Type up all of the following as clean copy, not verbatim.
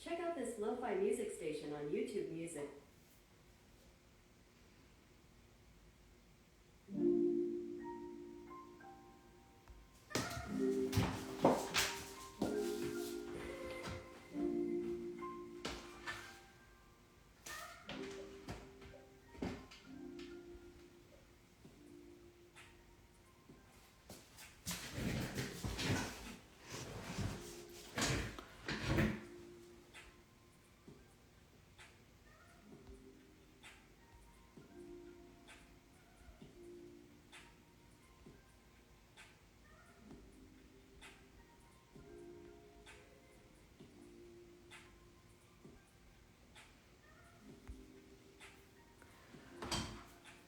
Check out this lo-fi music station on YouTube Music.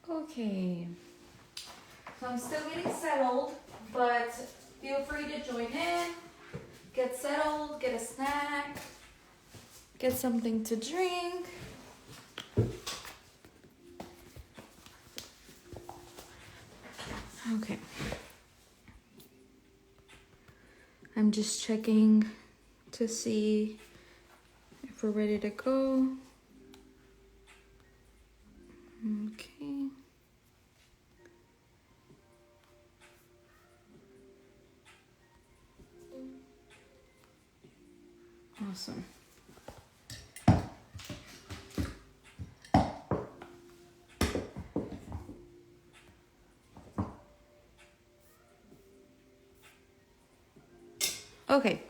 Okay, so I'm still getting settled, but feel free to join in, get settled, get a snack, get something to drink. Okay, I'm just checking to see if we're ready to go. Okay. Awesome. Okay,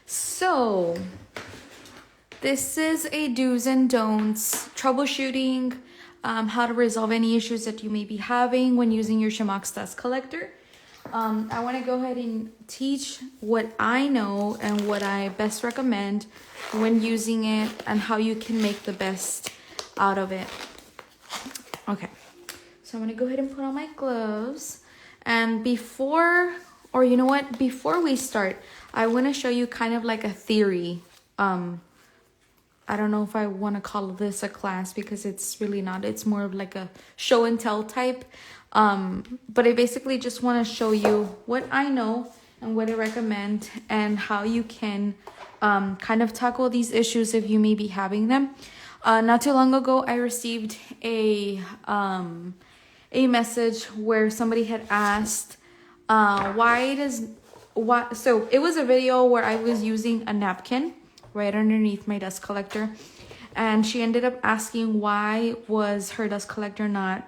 so this is a do's and don'ts troubleshooting, how to resolve any issues that you may be having when using your SheMax dust collector. I want to go ahead and teach what I know and what I best recommend when using it and how you can make the best out of it. Okay, so I'm going to go ahead and put on my gloves. And before we start, I want to show you kind of like a theory. I don't know if I want to call this a class because it's really not. It's more of like a show and tell type. But I basically just want to show you what I know and what I recommend and how you can kind of tackle these issues if you may be having them. Not too long ago, I received a message where somebody had asked so it was a video where I was using a napkin right underneath my dust collector, and she ended up asking why was her dust collector not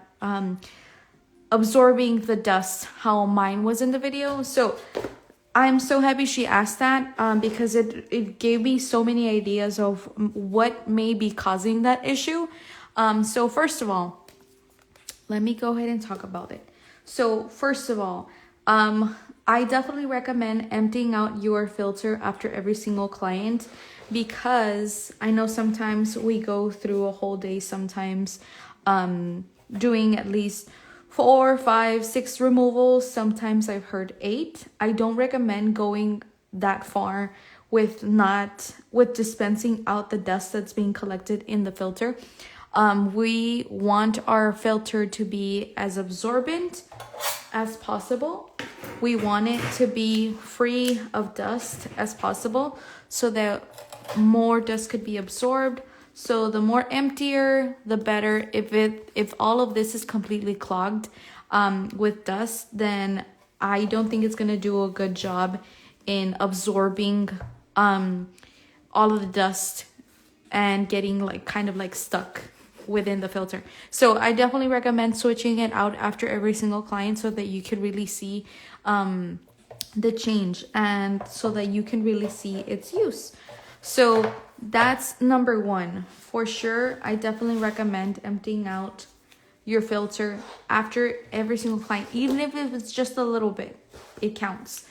absorbing the dust how mine was in the video. So I'm so happy she asked that because it gave me so many ideas of what may be causing that issue. So first of all, let me go ahead and talk about it. So first of all, I definitely recommend emptying out your filter after every single client, because I know sometimes we go through a whole day, sometimes doing at least 4, 5, 6 removals. Sometimes I've heard 8. I don't recommend going that far with dispensing out the dust that's being collected in the filter. We want our filter to be as absorbent as possible. We want it to be free of dust as possible so that more dust could be absorbed. So the more emptier, the better. If all of this is completely clogged with dust, then I don't think it's gonna do a good job in absorbing all of the dust and getting like kind of like stuck within the filter. So I definitely recommend switching it out after every single client so that you can really see the change and so that you can really see its use. So that's number 1. For sure, I definitely recommend emptying out your filter after every single client, even if it's just a little bit, it counts.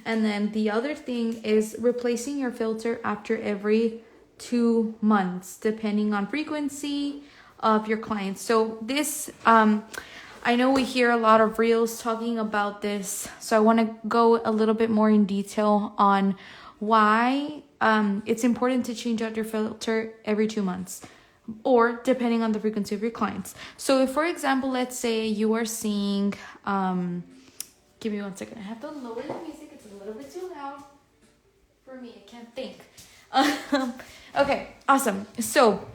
And then the other thing is replacing your filter after every 2 months, depending on frequency of your clients. So this, I know we hear a lot of reels talking about this, so I want to go a little bit more in detail on why it's important to change out your filter every 2 months, or depending on the frequency of your clients. So if, for example, let's say you are seeing, give me 1 second, I have to lower the music, it's a little bit too loud for me, I can't think. Okay, awesome. So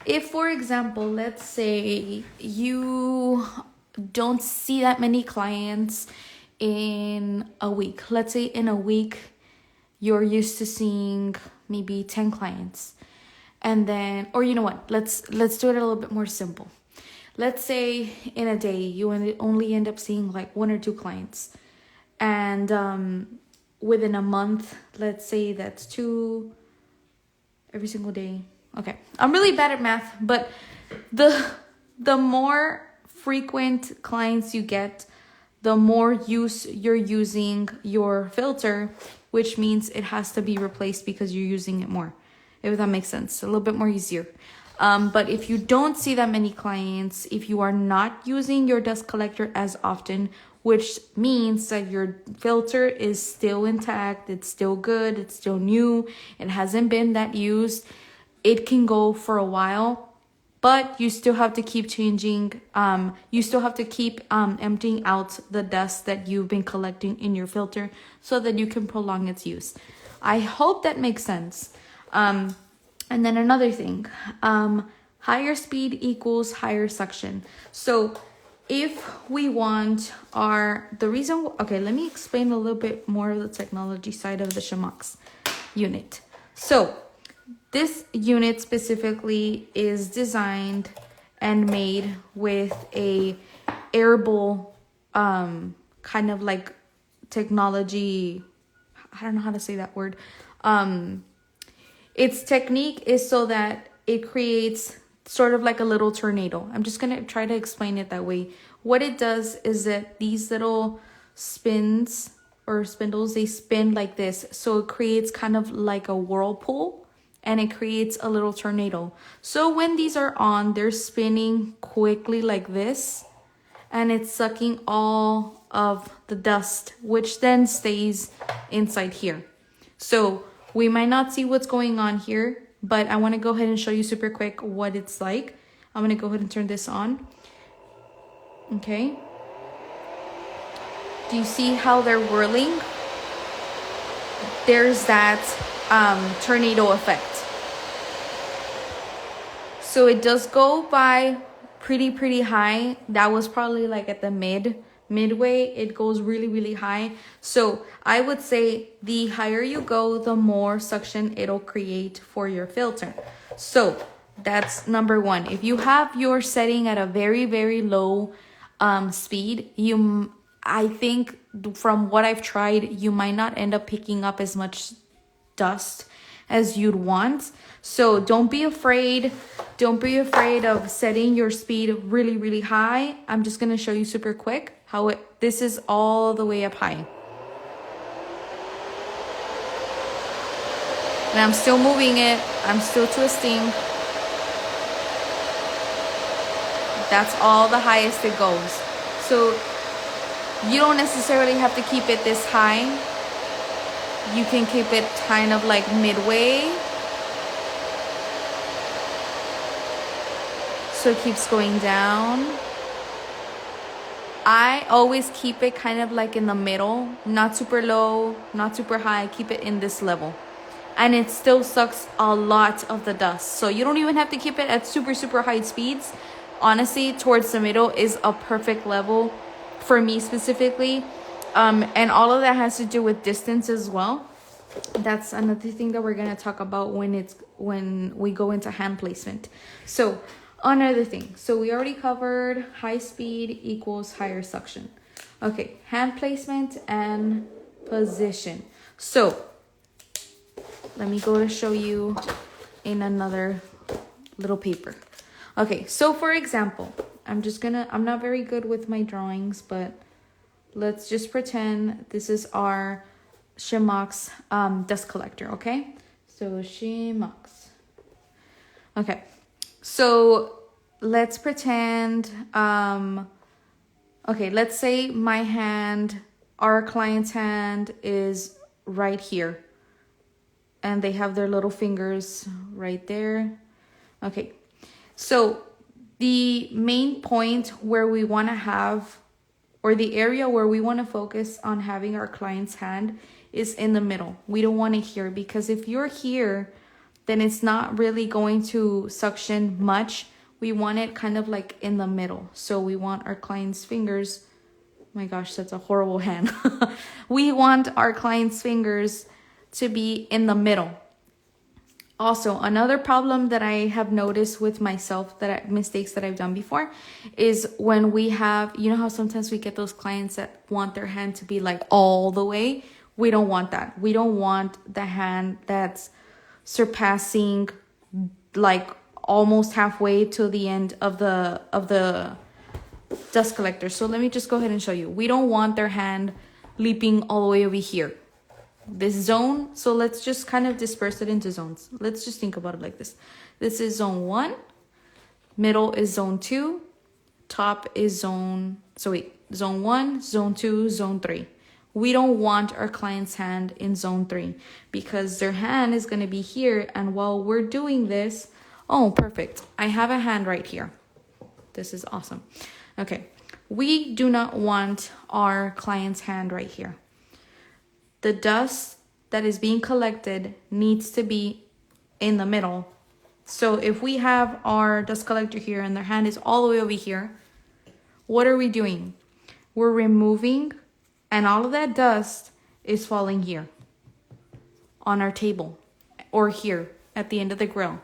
if, for example, let's say you don't see that many clients in a week. Let's say in a week you're used to seeing maybe 10 clients. And then, or you know what? Let's do it a little bit more simple. Let's say in a day you only end up seeing like 1 or 2 clients. And within a month, let's say that's 2 every single day. Okay, I'm really bad at math, but the more frequent clients you get, the more you're using your filter, which means it has to be replaced because you're using it more. If that makes sense, a little bit more easier. But if you don't see that many clients, if you are not using your dust collector as often, which means that your filter is still intact, it's still good, it's still new, it hasn't been that used, it can go for a while, but you still have to keep changing, you still have to keep emptying out the dust that you've been collecting in your filter so that you can prolong its use. I hope that makes sense. And then another thing, higher speed equals higher suction. So if we want let me explain a little bit more of the technology side of the SheMax unit. So this unit specifically is designed and made with a airable kind of like technology. I don't know how to say that word. Its technique is so that it creates sort of like a little tornado. I'm just going to try to explain it that way. What it does is that these little spins or spindles, they spin like this. So it creates kind of like a whirlpool and it creates a little tornado. So when these are on, they're spinning quickly like this and it's sucking all of the dust, which then stays inside here. So we might not see what's going on here, but I want to go ahead and show you super quick what it's like. I'm going to go ahead and turn this on. Okay. Do you see how they're whirling? There's that tornado effect. So it does go by pretty high. That was probably like at the midway. It goes really high. So I would say the higher you go, the more suction it'll create for your filter. So that's number one. If you have your setting at a very low speed, I think from what I've tried, you might not end up picking up as much dust as you'd want. So don't be afraid of setting your speed really high. I'm just going to show you super quick how this is all the way up high. And I'm still moving it. I'm still twisting. That's all the highest it goes. So you don't necessarily have to keep it this high. You can keep it kind of like midway. So it keeps going down. I always keep it kind of like in the middle, not super low, not super high. Keep it in this level. And it still sucks a lot of the dust. So you don't even have to keep it at super high speeds. Honestly, towards the middle is a perfect level for me specifically. And all of that has to do with distance as well. That's another thing that we're going to talk about when we go into hand placement. So another thing. So we already covered high speed equals higher suction. Okay, hand placement and position. So let me go to show you in another little paper. Okay, so for example, I'm not very good with my drawings, but let's just pretend this is our SheMax dust collector, okay? So SheMax. Okay, so let's pretend, okay, let's say our client's hand is right here. And they have their little fingers right there. Okay, so the main point where we want to have, or the area where we want to focus on having our client's hand is in the middle. We don't want it here because if you're here, then it's not really going to suction much. We want it kind of like in the middle. So we want our client's fingers, my gosh, that's a horrible hand. We want our client's fingers to be in the middle. Also, another problem that I have noticed with myself, mistakes that I've done before, is when we have, you know how sometimes we get those clients that want their hand to be like all the way. We don't want that. We don't want the hand that's surpassing like almost halfway to the end of the dust collector. So let me just go ahead and show you. We don't want their hand leaping all the way over here, this zone. So let's just kind of disperse it into zones. Let's just think about it like this. This is zone 1, middle is zone 2, top is zone 1, zone 2, zone 3. We don't want our client's hand in zone 3 because their hand is going to be here. And while we're doing this, oh, perfect. I have a hand right here. This is awesome. Okay. We do not want our client's hand right here. The dust that is being collected needs to be in the middle. So if we have our dust collector here and their hand is all the way over here, what are we doing? We're removing, and all of that dust is falling here on our table or here at the end of the grill.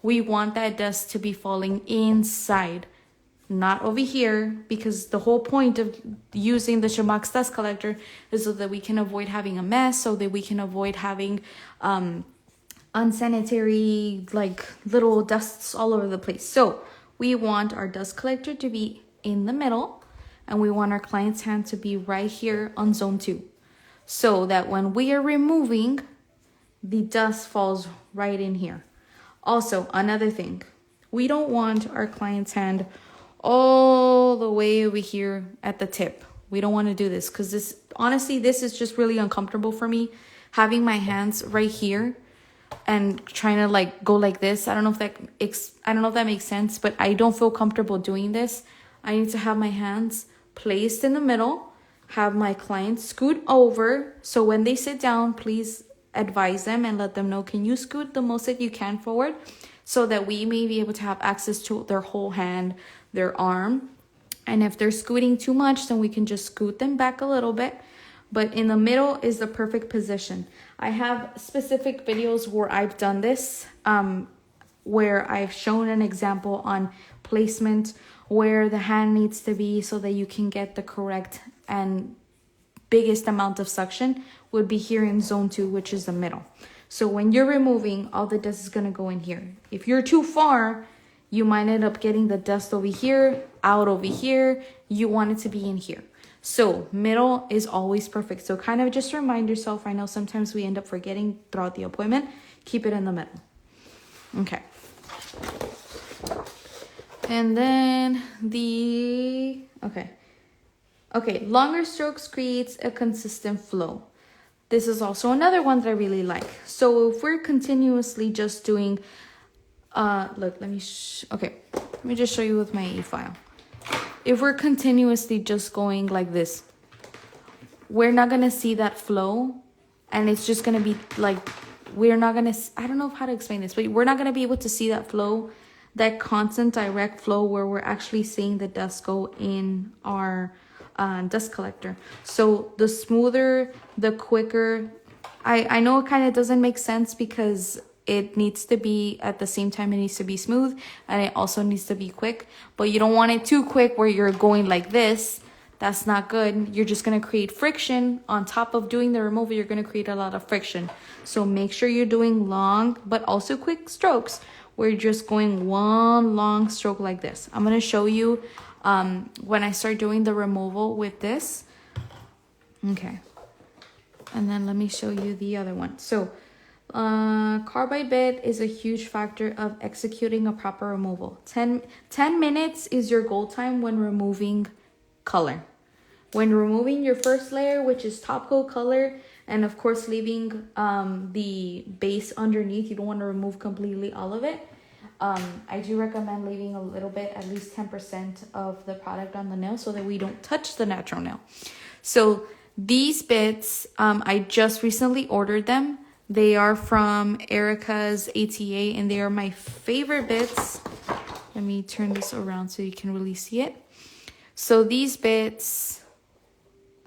We want that dust to be falling inside, not over here, because the whole point of using the SheMax dust collector is so that we can avoid having a mess, so that we can avoid having unsanitary like little dusts all over the place. So we want our dust collector to be in the middle, and we want our client's hand to be right here on zone 2, so that when we are removing, the dust falls right in here. Also, another thing, we don't want our client's hand all the way over here at the tip. We don't want to do this because this, honestly, this is just really uncomfortable for me, having my hands right here and trying to like go like this. I don't know if that makes sense, but I don't feel comfortable doing this. I need to have my hands placed in the middle, have my client scoot over. So when they sit down, please advise them and let them know, can you scoot the most that you can forward, so that we may be able to have access to their whole hand, their arm. And if they're scooting too much, then we can just scoot them back a little bit. But in the middle is the perfect position. I have specific videos where I've done this, where I've shown an example on placement, where the hand needs to be so that you can get the correct and biggest amount of suction would be here in zone 2, which is the middle. So when you're removing, all the dust is going to go in here. If you're too far, you might end up getting the dust over here, out over here. You want it to be in here. So middle is always perfect. So kind of just remind yourself. I know sometimes we end up forgetting throughout the appointment. Keep it in the middle. Okay. And then Okay, longer strokes creates a consistent flow. This is also another one that I really like. So if we're continuously just doing, let me just show you with my e-file. If we're continuously just going like this, we're not going to see that flow, and it's just going to be like, I don't know how to explain this, but we're not going to be able to see that flow, that constant direct flow where we're actually seeing the dust go in our dust collector. So the smoother, the quicker. I know it kind of doesn't make sense because it needs to be at the same time, it needs to be smooth, and it also needs to be quick, but you don't want it too quick where you're going like this. That's not good. You're just going to create friction. On top of doing the removal, you're going to create a lot of friction. So make sure you're doing long but also quick strokes where you're just going one long stroke like this. I'm going to show you when I start doing the removal with this. Okay. And then let me show you the other one. So carbide bit is a huge factor of executing a proper removal. 10 minutes is your goal time when removing color. When removing your first layer, which is top coat color, and of course leaving the base underneath, you don't want to remove completely all of it. I do recommend leaving a little bit, at least 10% of the product on the nail so that we don't touch the natural nail. So these bits, I just recently ordered them. They are from Erica's ATA, and they are my favorite bits. Let me turn this around so you can really see it. So these bits,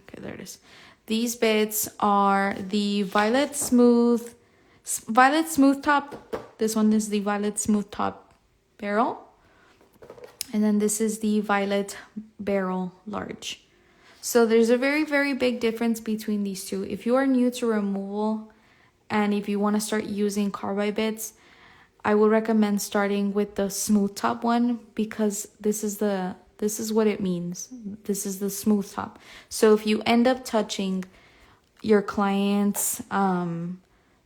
okay, there it is. These bits are the Violet Smooth Top. This one is the Violet Smooth Top barrel. And then this is the Violet Barrel Large. So there's a very, very big difference between these two. If you are new to removal and if you want to start using carbide bits, I would recommend starting with the smooth top one, because this is what it means. This is the smooth top. So if you end up touching your client's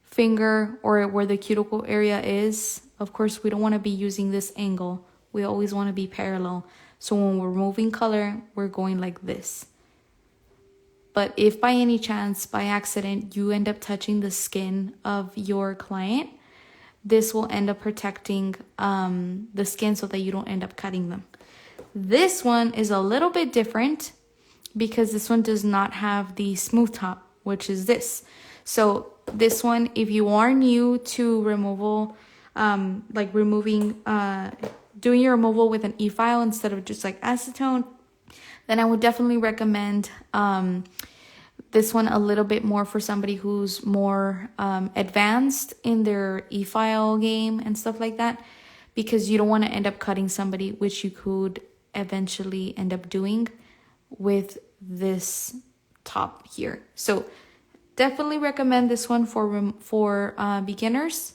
finger or where the cuticle area is, of course, we don't want to be using this angle. We always want to be parallel. So when we're removing color, we're going like this. But if by any chance, by accident, you end up touching the skin of your client, this will end up protecting the skin so that you don't end up cutting them. This one is a little bit different because this one does not have the smooth top, which is this. So this one, if you are new to removal, like doing your removal with an e-file instead of just like acetone, then I would definitely recommend this one a little bit more for somebody who's more advanced in their e-file game and stuff like that, because you don't want to end up cutting somebody, which you could eventually end up doing with this top here. So definitely recommend this one for beginners.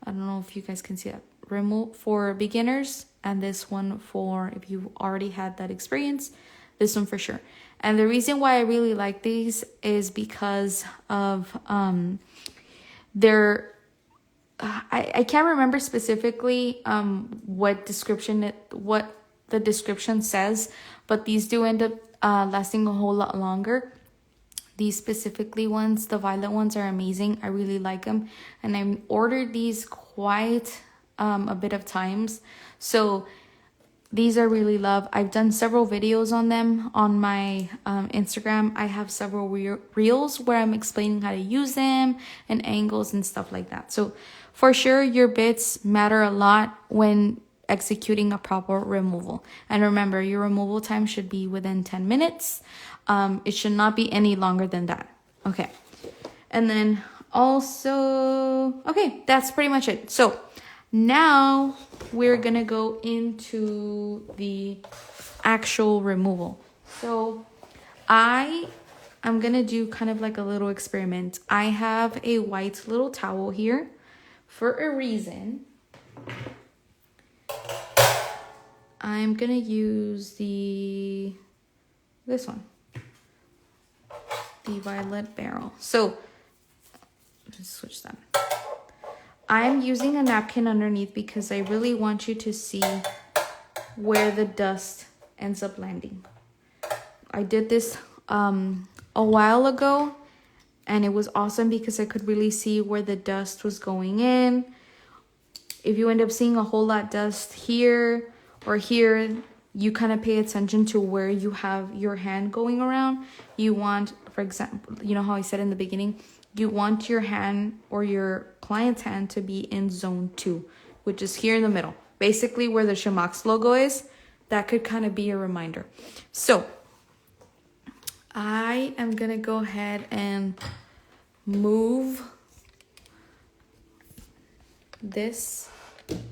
I don't know if you guys can see that. Remove for beginners, and this one for if you've already had that experience. This one for sure. And the reason why I really like these is because of I can't remember specifically what the description says, but these do end up lasting a whole lot longer. These specifically ones, the violet ones, are amazing. I really like them, and I ordered these quite a bit of times. So these are really love. I've done several videos on them on my Instagram. I have several reels where I'm explaining how to use them and angles and stuff like that. So for sure, your bits matter a lot when executing a proper removal. And remember, your removal time should be within 10 minutes. It should not be any longer than that. Okay. And then also, okay, that's pretty much it. So now we're gonna go into the actual removal. So I'm gonna do kind of like a little experiment. I have a white little towel here for a reason. I'm gonna use this one, the Violet Barrel. So let's switch that. I'm using a napkin underneath because I really want you to see where the dust ends up landing. I did this a while ago, and it was awesome because I could really see where the dust was going in. If you end up seeing a whole lot dust here or here, you kind of pay attention to where you have your hand going around. You want, for example, you know how I said in the beginning, you want your hand or your client's hand to be in zone 2, which is here in the middle. Basically where the SheMax logo is, that could kind of be a reminder. So I am going to go ahead and move this. Let's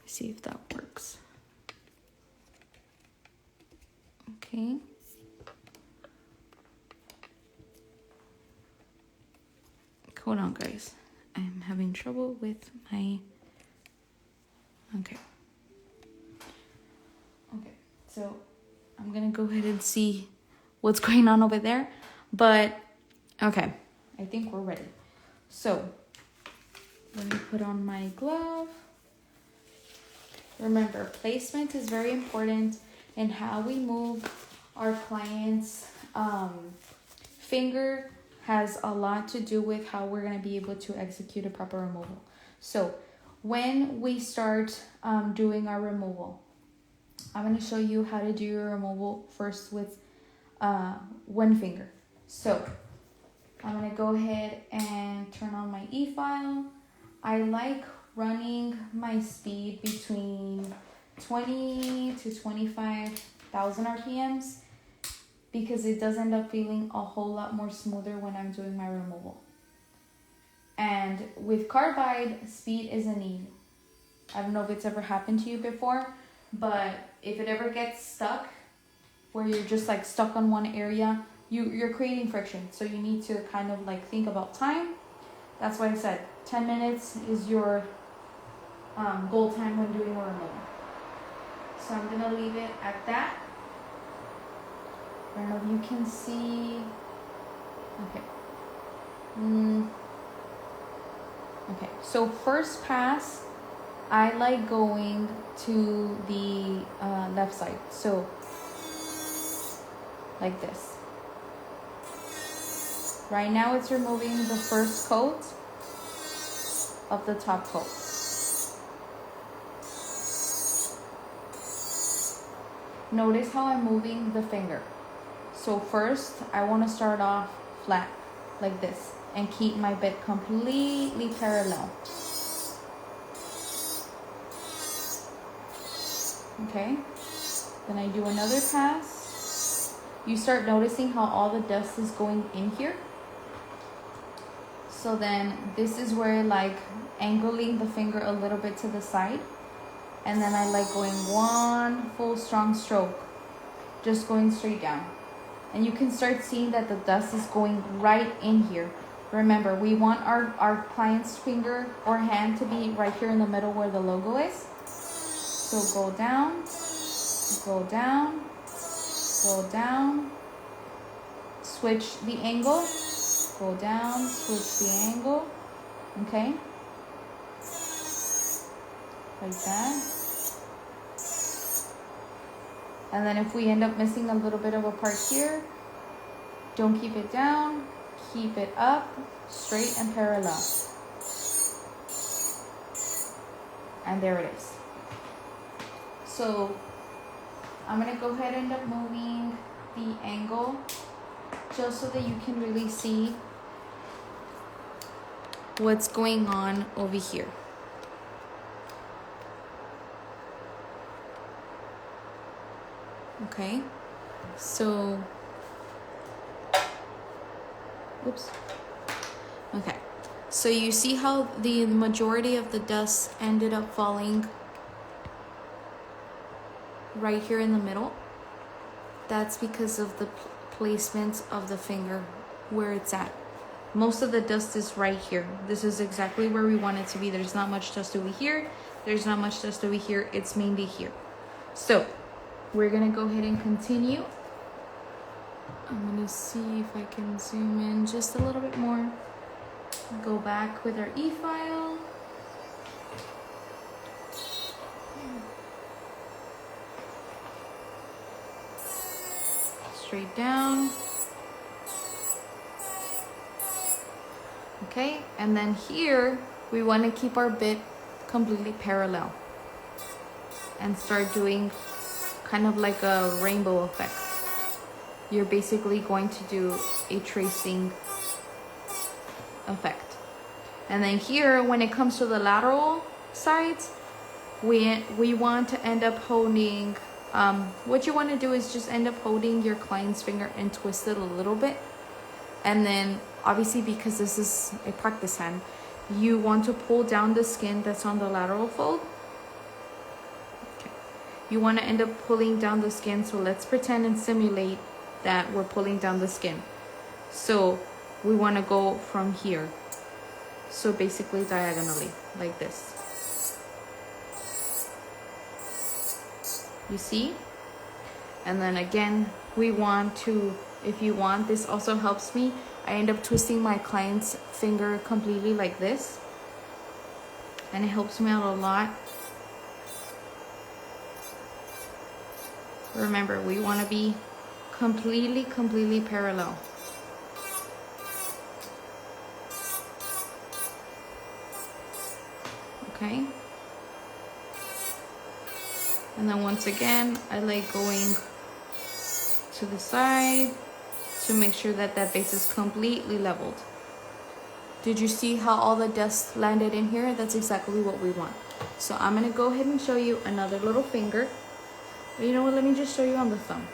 see if that works. Okay. Hold on, guys. I'm having trouble with my... Okay. Okay, so I'm gonna go ahead and see what's going on over there. But, okay, I think we're ready. So, let me put on my glove. Remember, placement is very important in how we move our client's finger. Has a lot to do with how we're going to be able to execute a proper removal. So when we start doing our removal, I'm going to show you how to do your removal first with one finger. So I'm gonna go ahead and turn on my e-file. I like running my speed between 20 to 25,000 RPMs because it does end up feeling a whole lot more smoother when I'm doing my removal. And with Carbide, speed is a need. I don't know if it's ever happened to you before, but if it ever gets stuck, where you're just like stuck on one area, you're creating friction. So you need to kind of like think about time. That's why I said 10 minutes is your goal time when doing a removal. So I'm gonna leave it at that. I don't know if you can see. Okay. Okay, so first pass, I like going to the left side. So like this. Right now it's removing the first coat of the top coat. Notice how I'm moving the finger. So first I want to start off flat like this and keep my bit completely parallel. Okay, then I do another pass. You start noticing how all the dust is going in here. So then this is where I like angling the finger a little bit to the side. And then I like going one full strong stroke, just going straight down. And you can start seeing that the dust is going right in here. Remember, we want our client's finger or hand to be right here in the middle where the logo is. So go down, go down, go down, switch the angle, go down, switch the angle, okay? Like that. And then if we end up missing a little bit of a part here, don't keep it down, keep it up, straight and parallel. And there it is. So I'm gonna go ahead and end up moving the angle just so that you can really see what's going on over here. Okay, so, oops. Okay, so you see how the majority of the dust ended up falling right here in the middle? That's because of the placement of the finger where it's at. Most of the dust is right here. This is exactly where we want it to be. There's not much dust over here. There's not much dust over here. It's mainly here. So we're gonna go ahead and continue. I'm gonna see if I can zoom in just a little bit more. Go back with our e-file. Straight down. Okay, and then here we want to keep our bit completely parallel and start doing kind of like a rainbow effect. You're basically going to do a tracing effect. And then here, when it comes to the lateral sides, we want to end up holding, what you want to do is just end up holding your client's finger and twist it a little bit. And then obviously, because this is a practice hand, you want to pull down the skin that's on the lateral fold. Okay. You want to end up pulling down the skin. So let's pretend and simulate that we're pulling down the skin. So we want to go from here. So basically diagonally, like this. You see? And then again, we want to, if you want, this also helps me. I end up twisting my client's finger completely like this. And it helps me out a lot. Remember, we want to be completely parallel. Okay. And then once again, I like going to the side, to make sure that that base is completely leveled. Did you see how all the dust landed in here? That's exactly what we want. So I'm gonna go ahead and show you another little finger. You know what, let me just show you on the thumb.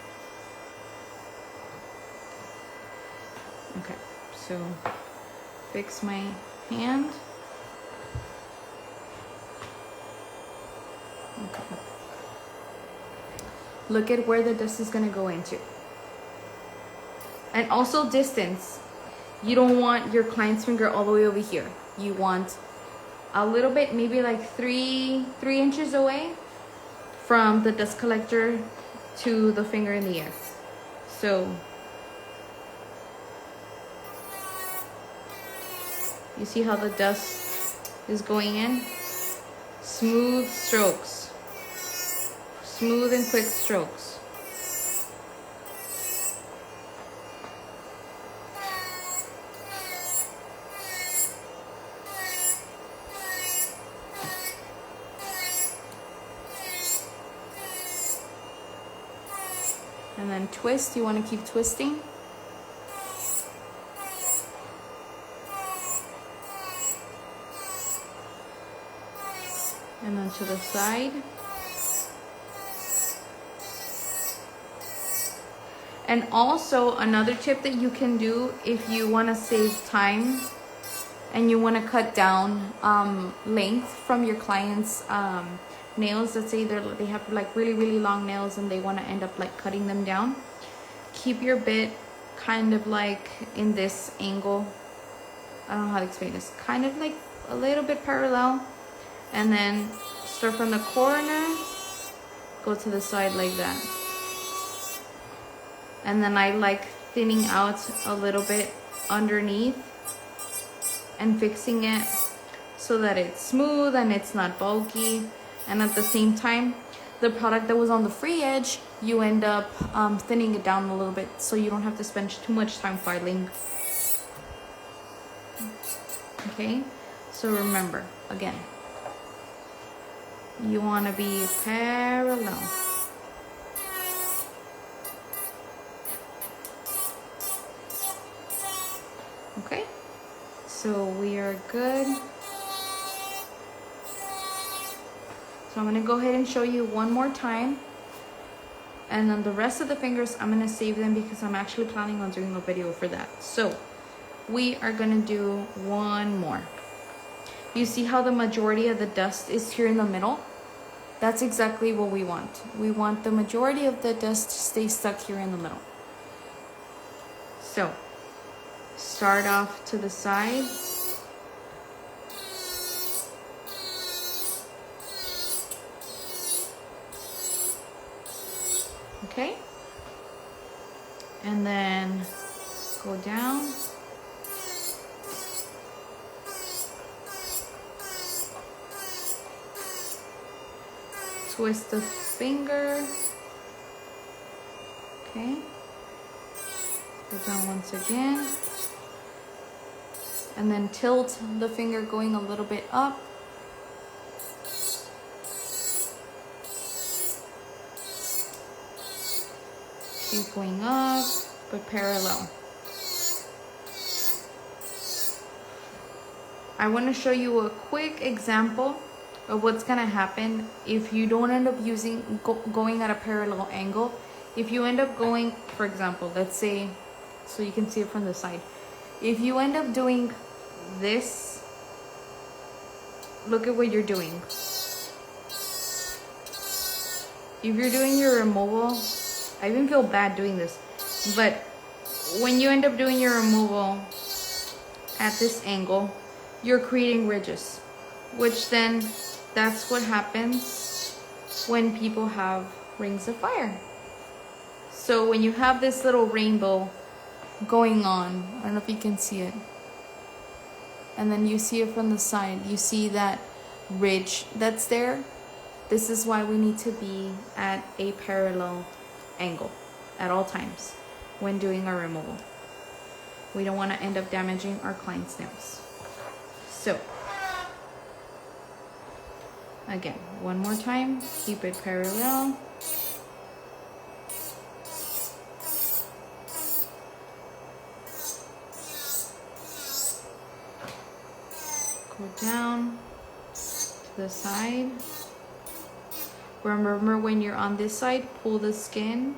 Okay, so fix my hand. Okay. Look at where the dust is gonna go into. And also distance. You don't want your client's finger all the way over here. You want a little bit, maybe like three inches away from the dust collector to the finger in the air. So you see how the dust is going in? Smooth strokes. Smooth and quick strokes. And then twist, you want to keep twisting. And then to the side. And also another tip that you can do if you want to save time and you want to cut down length from your clients' nails. Let's say they have like really long nails and they want to end up like cutting them down. Keep your bit kind of like in this angle. I don't know how to explain this. Kind of like a little bit parallel, and then start from the corner, go to the side like that. And then I like thinning out a little bit underneath and fixing it so that it's smooth and it's not bulky. And at the same time, the product that was on the free edge, you end up thinning it down a little bit so you don't have to spend too much time filing. Okay, so remember, again, you want to be parallel. Okay, so we are good. So I'm gonna go ahead and show you one more time. And then the rest of the fingers, I'm gonna save them because I'm actually planning on doing a video for that. So we are gonna do one more. You see how the majority of the dust is here in the middle? That's exactly what we want. We want the majority of the dust to stay stuck here in the middle. So start off to the side. Okay, and then go down. Twist the finger. Okay, go down once again. And then tilt the finger going a little bit up. Keep going up, but parallel. I want to show you a quick example of what's gonna happen if you don't end up going at a parallel angle. If you end up going, for example, let's say, so you can see it from the side. If you end up doing this, look at what you're doing. If you're doing your removal, I even feel bad doing this, but when you end up doing your removal at this angle, you're creating ridges, which then that's what happens when people have rings of fire. So when you have this little rainbow going on, I don't know if you can see it, and then you see it from the side, you see that ridge that's there. This is why we need to be at a parallel angle at all times when doing our removal. We don't want to end up damaging our client's nails. So again, one more time, keep it parallel. Go down to the side. Remember, when you're on this side, pull the skin.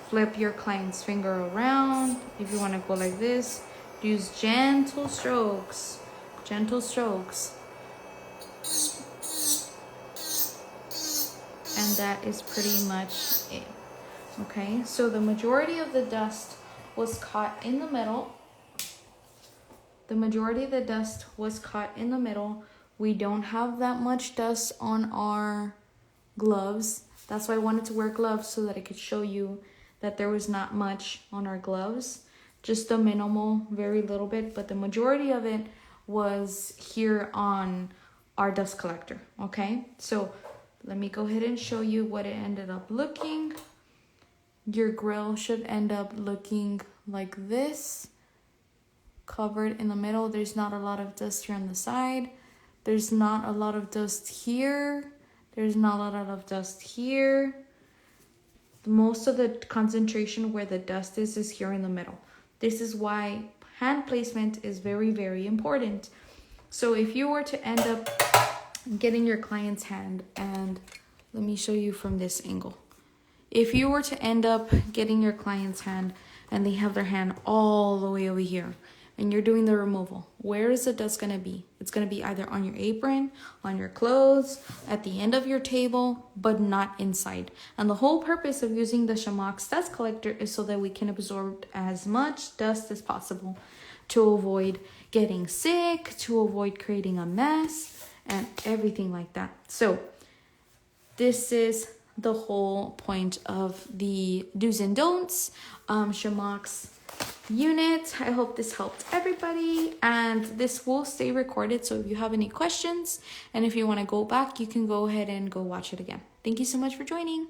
Flip your client's finger around. If you want to go like this, use gentle strokes. Gentle strokes. And that is pretty much it. Okay, so the majority of the dust was caught in the middle. The majority of the dust was caught in the middle. We don't have that much dust on our gloves. That's why I wanted to wear gloves, so that I could show you that there was not much on our gloves. Just a minimal, very little bit, but the majority of it was here on our dust collector, okay? So let me go ahead and show you what it ended up looking. Your grill should end up looking like this. Covered in the middle. There's not a lot of dust here on the side. There's not a lot of dust here. There's not a lot of dust here. Most of the concentration where the dust is here in the middle. This is why hand placement is very, very important. So if you were to end up getting your client's hand, and let me show you from this angle. If you were to end up getting your client's hand and they have their hand all the way over here, and you're doing the removal, where is the dust going to be? It's going to be either on your apron, on your clothes, at the end of your table, but not inside. And the whole purpose of using the SheMax dust collector is so that we can absorb as much dust as possible to avoid getting sick, to avoid creating a mess, and everything like that. So this is the whole point of the do's and don'ts SheMax unit. I hope this helped everybody, and this will stay recorded, so if you have any questions and if you want to go back, you can go ahead and go watch it again. Thank you so much for joining.